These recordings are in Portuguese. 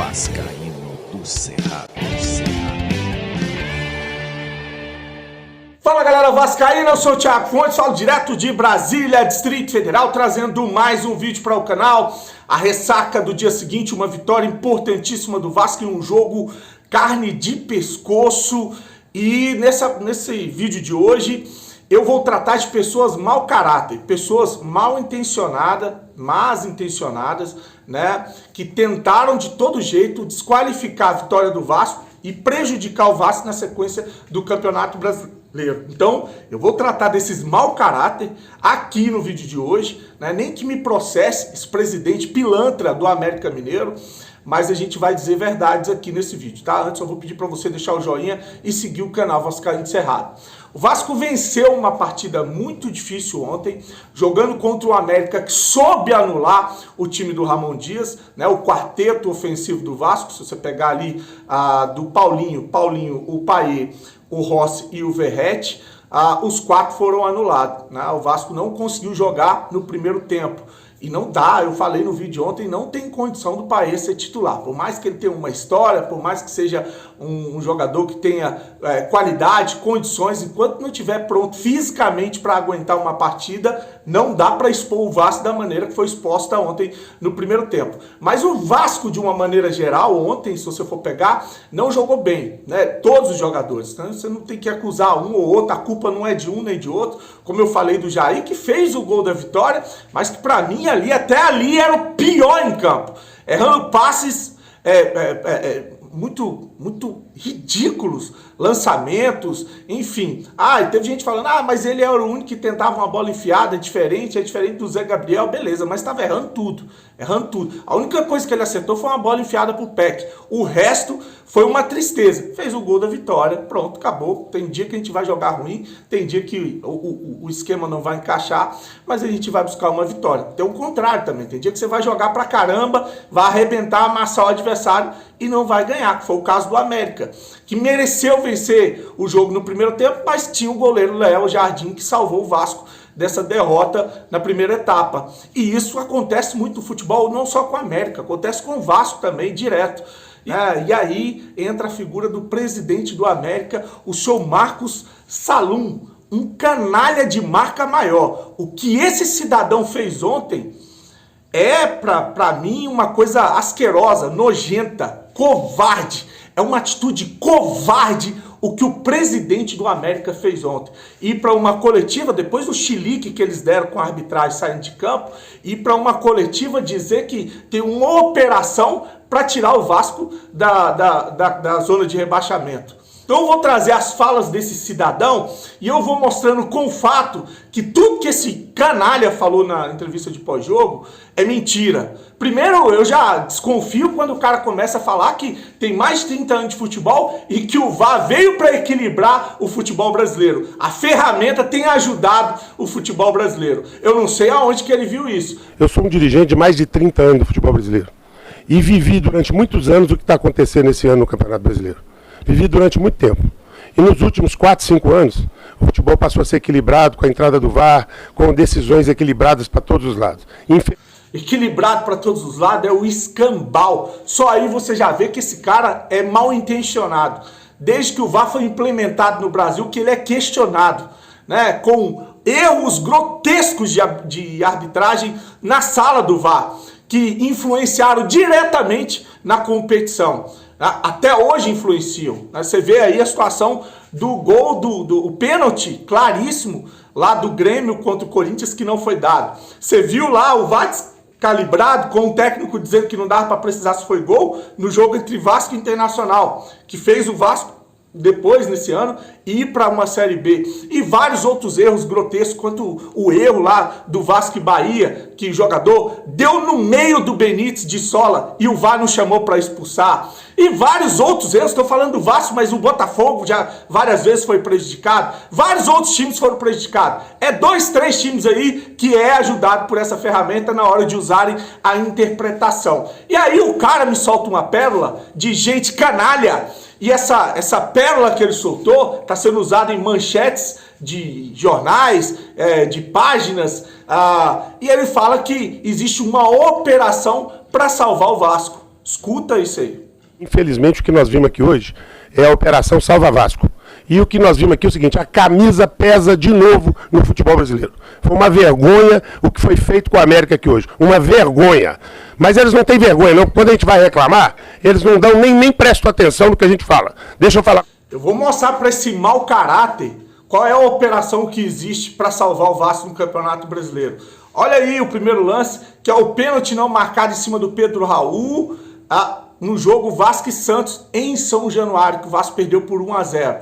Vascaíno do Cerrado. Fala galera vascaína, eu sou o Thiago Fontes, falo direto de Brasília, Distrito Federal, trazendo mais um vídeo para o canal. A ressaca do dia seguinte, uma vitória importantíssima do Vasco em um jogo carne de pescoço. E nesse vídeo de hoje eu vou tratar de pessoas mau caráter, pessoas mal intencionadas, más intencionadas, né, que tentaram de todo jeito desqualificar a vitória do Vasco e prejudicar o Vasco na sequência do Campeonato Brasileiro. Então, eu vou tratar desses mau caráter aqui no vídeo de hoje, né? Nem que me processe esse presidente pilantra do América Mineiro, mas a gente vai dizer verdades aqui nesse vídeo, tá? Antes eu vou pedir para você deixar o joinha e seguir o canal Vascaíno do Cerrado. O Vasco venceu uma partida muito difícil ontem, jogando contra o América, que soube anular o time do Ramon Dias, né? O quarteto ofensivo do Vasco, se você pegar ali do Paulinho, o Payet, o Rossi e o Verratti, os quatro foram anulados, né? O Vasco não conseguiu jogar no primeiro tempo. E não dá, eu falei no vídeo ontem, não tem condição do Payet ser titular. Por mais que ele tenha uma história, por mais que seja um jogador que tenha qualidade, condições, enquanto não estiver pronto fisicamente para aguentar uma partida, não dá para expor o Vasco da maneira que foi exposta ontem no primeiro tempo. Mas o Vasco, de uma maneira geral, ontem, se você for pegar, não jogou bem, né? Todos os jogadores. Então, você não tem que acusar um ou outro, a culpa não é de um nem de outro. Como eu falei do Jair, que fez o gol da vitória, mas que para mim até ali era o pior em campo, errando passes muito ridículos, lançamentos, enfim. E teve gente falando, mas ele era o único que tentava uma bola enfiada, é diferente do Zé Gabriel, beleza, mas estava errando tudo. A única coisa que ele acertou foi uma bola enfiada pro Peck, o resto foi uma tristeza. Fez o gol da vitória, pronto, acabou. Tem dia que a gente vai jogar ruim, tem dia que o esquema não vai encaixar, mas a gente vai buscar uma vitória. Tem o contrário também, tem dia que você vai jogar pra caramba, vai arrebentar, amassar o adversário e não vai ganhar, que foi o caso do América, que mereceu vencer o jogo no primeiro tempo, mas tinha o goleiro Léo Jardim que salvou o Vasco dessa derrota na primeira etapa. E isso acontece muito no futebol, não só com o América, acontece com o Vasco também, direto. E aí entra a figura do presidente do América, o senhor Marcos Salum, um canalha de marca maior. O que esse cidadão fez ontem é, pra mim, uma coisa asquerosa, nojenta, covarde. É uma atitude covarde o que o presidente do América fez ontem. Ir para uma coletiva, depois do chilique que eles deram com a arbitragem saindo de campo, ir para uma coletiva dizer que tem uma operação para tirar o Vasco da zona de rebaixamento. Então eu vou trazer as falas desse cidadão e eu vou mostrando com fato que tudo que esse canalha falou na entrevista de pós-jogo é mentira. Primeiro, eu já desconfio quando o cara começa a falar que tem mais de 30 anos de futebol e que o VAR veio para equilibrar o futebol brasileiro. A ferramenta tem ajudado o futebol brasileiro. Eu não sei aonde que ele viu isso. Eu sou um dirigente de mais de 30 anos do futebol brasileiro e vivi durante muitos anos o que está acontecendo esse ano no Campeonato Brasileiro. Vivi durante muito tempo. E nos últimos 4, 5 anos, o futebol passou a ser equilibrado com a entrada do VAR, com decisões equilibradas para todos os lados. Equilibrado para todos os lados é o escambau. Só aí você já vê que esse cara é mal intencionado. Desde que o VAR foi implementado no Brasil, que ele é questionado, né? Com erros grotescos de arbitragem na sala do VAR, que influenciaram diretamente na competição. Até hoje influenciam. Você vê aí a situação do gol, do pênalti claríssimo lá do Grêmio contra o Corinthians que não foi dado. Você viu lá o VAR calibrado com o técnico dizendo que não dava para precisar se foi gol no jogo entre Vasco e Internacional, que fez o Vasco depois, nesse ano, ir para uma Série B. E vários outros erros grotescos, quanto o erro lá do Vasco e Bahia, que o jogador deu no meio do Benítez de sola e o VAR não chamou para expulsar. E vários outros erros, estou falando do Vasco, mas o Botafogo já várias vezes foi prejudicado. Vários outros times foram prejudicados. É 2, 3 times aí que é ajudado por essa ferramenta na hora de usarem a interpretação. E aí o cara me solta uma pérola de gente canalha. E essa pérola que ele soltou está sendo usada em manchetes de jornais, de páginas, e ele fala que existe uma operação para salvar o Vasco. Escuta isso aí. Infelizmente, o que nós vimos aqui hoje é a Operação Salva Vasco. E o que nós vimos aqui é o seguinte: a camisa pesa de novo no futebol brasileiro. Foi uma vergonha o que foi feito com a América aqui hoje. Uma vergonha. Mas eles não têm vergonha, não. Quando a gente vai reclamar, eles não dão nem prestam atenção no que a gente fala. Deixa eu falar. Eu vou mostrar para esse mau caráter qual é a operação que existe para salvar o Vasco no Campeonato Brasileiro. Olha aí o primeiro lance, que é o pênalti não marcado em cima do Pedro Raul, no jogo Vasco e Santos em São Januário, que o Vasco perdeu por 1-0.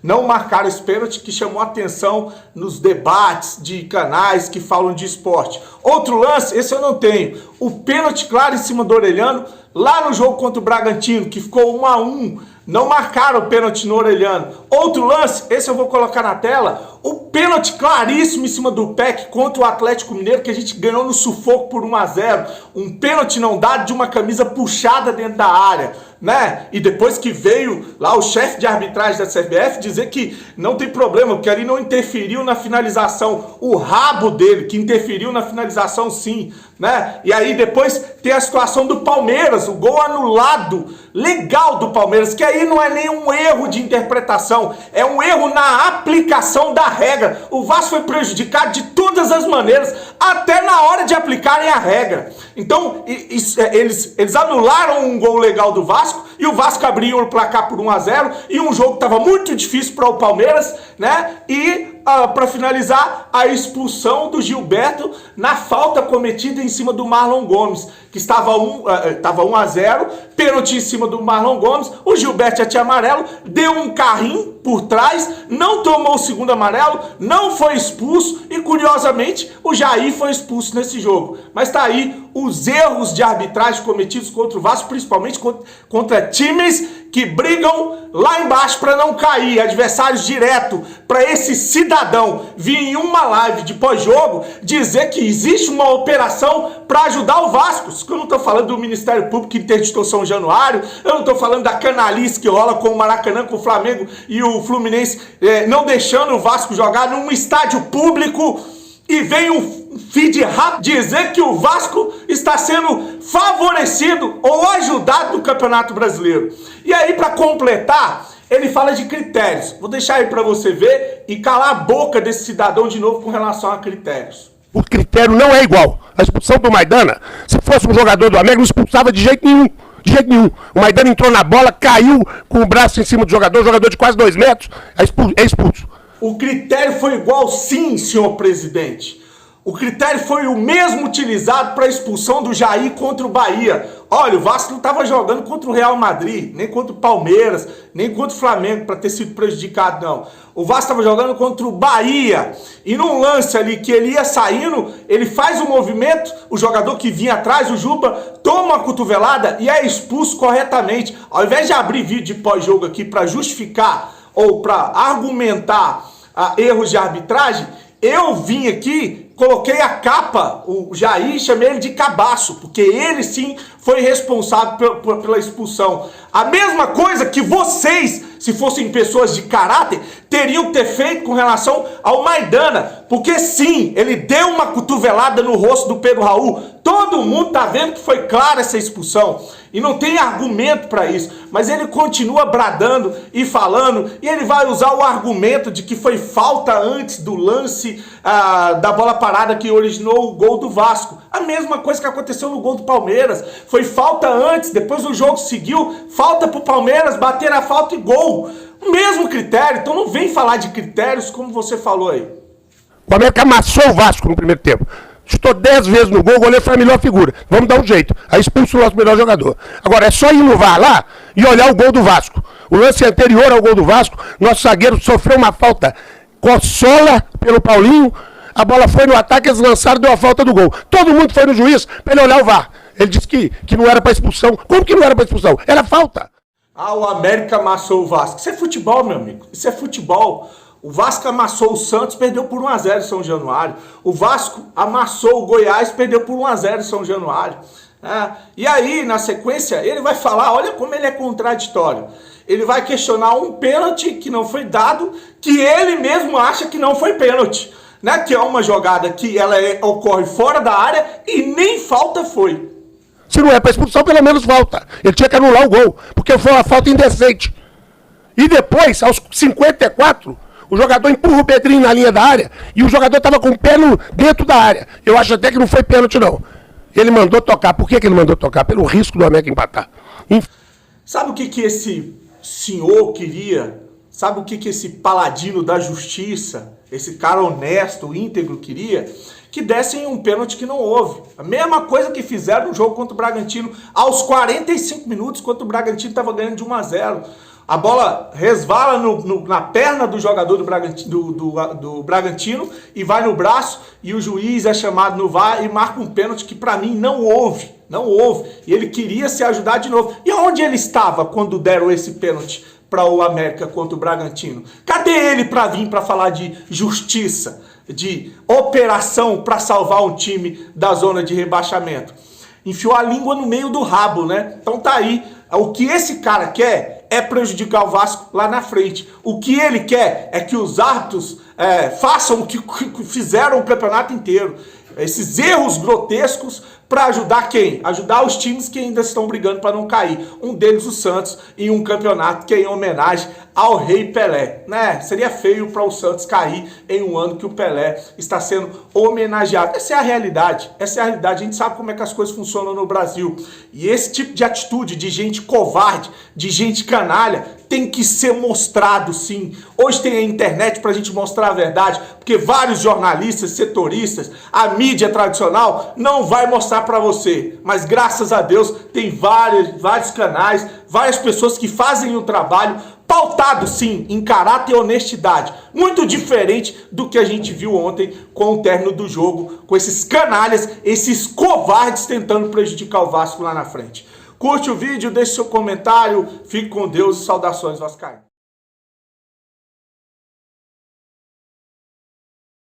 Não marcaram esse pênalti, que chamou atenção nos debates de canais que falam de esporte. Outro lance, esse eu não tenho. O pênalti claro em cima do Orelhano, lá no jogo contra o Bragantino, que ficou 1-1. Não marcaram o pênalti no Orelhano. Outro lance, esse eu vou colocar na tela. O pênalti claríssimo em cima do PEC contra o Atlético Mineiro, que a gente ganhou no sufoco por 1-0. Um pênalti não dado de uma camisa puxada dentro da área, né? E depois que veio lá o chefe de arbitragem da CBF dizer que não tem problema, porque ali não interferiu na finalização. O rabo dele que interferiu na finalização, sim, né? E aí depois tem a situação do Palmeiras, o gol anulado, legal do Palmeiras, que aí não é nenhum erro de interpretação, é um erro na aplicação da regra. O Vasco foi prejudicado de todas as maneiras, até na hora de aplicarem a regra. Então, eles anularam um gol legal do Vasco, e o Vasco abriu o placar por 1-0, e um jogo que estava muito difícil para o Palmeiras, né? E para finalizar, a expulsão do Gilberto na falta cometida em cima do Marlon Gomes, que estava 1-0, pênalti em cima do Marlon Gomes. O Gilberto já tinha amarelo, deu um carrinho por trás, não tomou o segundo amarelo, não foi expulso, e curiosamente o Jair foi expulso nesse jogo. Mas tá aí os erros de arbitragem cometidos contra o Vasco, principalmente contra times que brigam lá embaixo para não cair, adversários direto, para esse cidadão vir em uma live de pós-jogo dizer que existe uma operação para ajudar o Vasco. Eu não estou falando do Ministério Público que interditou São Januário, eu não estou falando da canalice que rola com o Maracanã, com o Flamengo e o Fluminense não deixando o Vasco jogar num estádio público, e vem um feed rápido dizer que o Vasco está sendo favorecido ou ajudado no Campeonato Brasileiro. E aí, para completar, ele fala de critérios. Vou deixar aí para você ver e calar a boca desse cidadão de novo com relação a critérios. O critério não é igual. A expulsão do Maidana, se fosse um jogador do América, não expulsava de jeito nenhum. De jeito nenhum. O Maidana entrou na bola, caiu com o braço em cima do jogador de quase 2 metros, é expulso. O critério foi igual, sim, senhor presidente. O critério foi o mesmo utilizado para a expulsão do Jair contra o Bahia. Olha, o Vasco não estava jogando contra o Real Madrid, nem contra o Palmeiras, nem contra o Flamengo para ter sido prejudicado, não. O Vasco estava jogando contra o Bahia. E num lance ali que ele ia saindo, ele faz um movimento, o jogador que vinha atrás, o Juba, toma uma cotovelada e é expulso corretamente. Ao invés de abrir vídeo de pós-jogo aqui para justificar ou para argumentar erros de arbitragem, eu vim aqui, coloquei a capa, o Jair, chamei ele de cabaço, porque ele sim foi responsável pela expulsão. A mesma coisa que vocês, se fossem pessoas de caráter, teriam que ter feito com relação ao Maidana, porque sim, ele deu uma cotovelada no rosto do Pedro Raul. Todo mundo tá vendo que foi clara essa expulsão e não tem argumento para isso, mas ele continua bradando e falando, e ele vai usar o argumento de que foi falta antes do lance da bola parada que originou o gol do Vasco. A mesma coisa que aconteceu no gol do Palmeiras, foi falta antes, depois o jogo seguiu, falta pro Palmeiras, bater a falta e gol. O mesmo critério, então não vem falar de critérios como você falou aí. O América amassou o Vasco no primeiro tempo. Chutou 10 vezes no gol, o goleiro foi a melhor figura. Vamos dar um jeito. Aí expulsa o nosso melhor jogador. Agora é só ir no VAR lá e olhar o gol do Vasco. O lance anterior ao gol do Vasco, nosso zagueiro sofreu uma falta Cossola pelo Paulinho, a bola foi no ataque, eles lançaram, deu a falta do gol. Todo mundo foi no juiz para ele olhar o VAR. Ele disse que não era para expulsão. Como que não era para expulsão? Era falta. O América amassou o Vasco. Isso é futebol, meu amigo. Isso é futebol. O Vasco amassou o Santos, perdeu por 1-0 em São Januário. O Vasco amassou o Goiás, perdeu por 1-0 em São Januário. E aí, na sequência, ele vai falar, olha como ele é contraditório. Ele vai questionar um pênalti que não foi dado, que ele mesmo acha que não foi pênalti. Que é uma jogada que ela ocorre fora da área e nem falta foi. Se não é para expulsão, pelo menos volta. Ele tinha que anular o gol, porque foi uma falta indecente. E depois, aos 54, o jogador empurra o Pedrinho na linha da área e o jogador estava com o pé dentro da área. Eu acho até que não foi pênalti, não. Ele mandou tocar. Por que ele mandou tocar? Pelo risco do América empatar. Sabe o que esse senhor queria? Sabe o que esse paladino da justiça, esse cara honesto, íntegro queria? Que dessem um pênalti que não houve. A mesma coisa que fizeram no jogo contra o Bragantino aos 45 minutos, quando o Bragantino estava ganhando de 1-0. A bola resvala na perna do jogador do Bragantino e vai no braço, e o juiz é chamado no VAR e marca um pênalti que para mim não houve. Não houve. E ele queria se ajudar de novo. E onde ele estava quando deram esse pênalti para o América contra o Bragantino? Cadê ele para vir para falar de justiça, de operação para salvar um time da zona de rebaixamento? Enfiou a língua no meio do rabo, né? Então tá aí. O que esse cara quer é prejudicar o Vasco lá na frente. O que ele quer é que os árbitros façam o que fizeram o campeonato inteiro. Esses erros grotescos para ajudar quem? Ajudar os times que ainda estão brigando para não cair. Um deles, o Santos, em um campeonato que é em homenagem ao Rei Pelé, né? Seria feio para o Santos cair em um ano que o Pelé está sendo homenageado. Essa é a realidade. Essa é a realidade. A gente sabe como é que as coisas funcionam no Brasil. E esse tipo de atitude de gente covarde, de gente canalha, tem que ser mostrado, sim. Hoje tem a internet para a gente mostrar a verdade, porque vários jornalistas, setoristas, a mídia tradicional não vai mostrar para você. Mas graças a Deus tem vários canais, várias pessoas que fazem o trabalho pautado, sim, em caráter e honestidade. Muito diferente do que a gente viu ontem com o término do jogo, com esses canalhas, esses covardes tentando prejudicar o Vasco lá na frente. Curte o vídeo, deixe seu comentário, fique com Deus e saudações vascaínas.